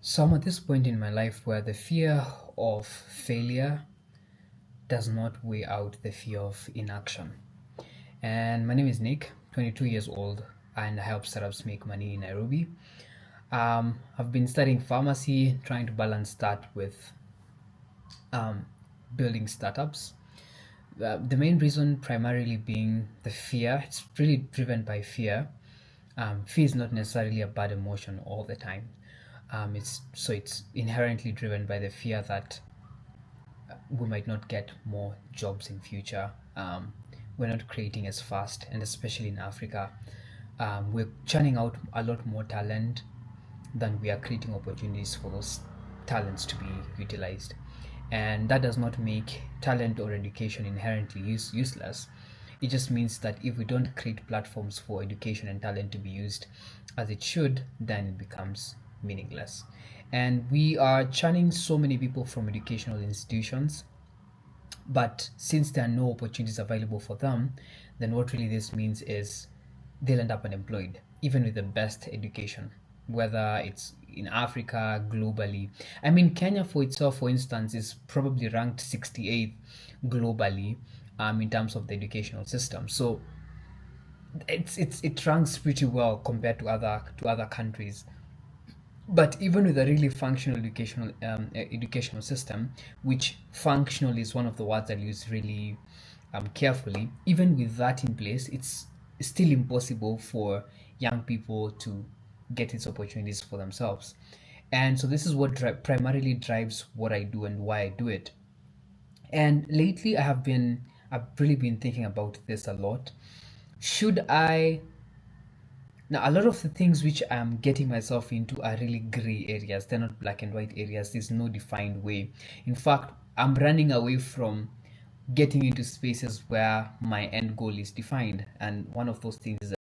So I'm at this point in my life where the fear of failure does not weigh out the fear of inaction. And my name is Nick, 22 years old, and I help startups make money in Nairobi. I've been studying pharmacy, trying to balance that with um, building startups. The main reason primarily being the fear. It's really driven by fear. Fear is not necessarily a bad emotion all the time. It's inherently driven by the fear that we might not get more jobs in future. We're not creating as fast, and especially in Africa, we're churning out a lot more talent than we are creating opportunities for those talents to be utilized. And that does not make talent or education inherently useless. It just means that if we don't create platforms for education and talent to be used as it should, then it becomes meaningless. And we are churning so many people from educational institutions, but since there are no opportunities available for them, then what really this means is they'll end up unemployed, even with the best education, whether it's in Africa, globally. I mean, Kenya for itself, for instance, is probably ranked 68th globally in terms of the educational system. So it ranks pretty well compared to other countries. But even with a really functional educational system, which functional is one of the words I use really carefully, even with that in place, it's still impossible for young people to get these opportunities for themselves. And so this is what primarily drives what I do and why I do it. And lately, I've really been thinking about this a lot. Should I Now, a lot of the things which I'm getting myself into are really gray areas. They're not black and white areas. There's no defined way. In fact, I'm running away from getting into spaces where my end goal is defined. And one of those things is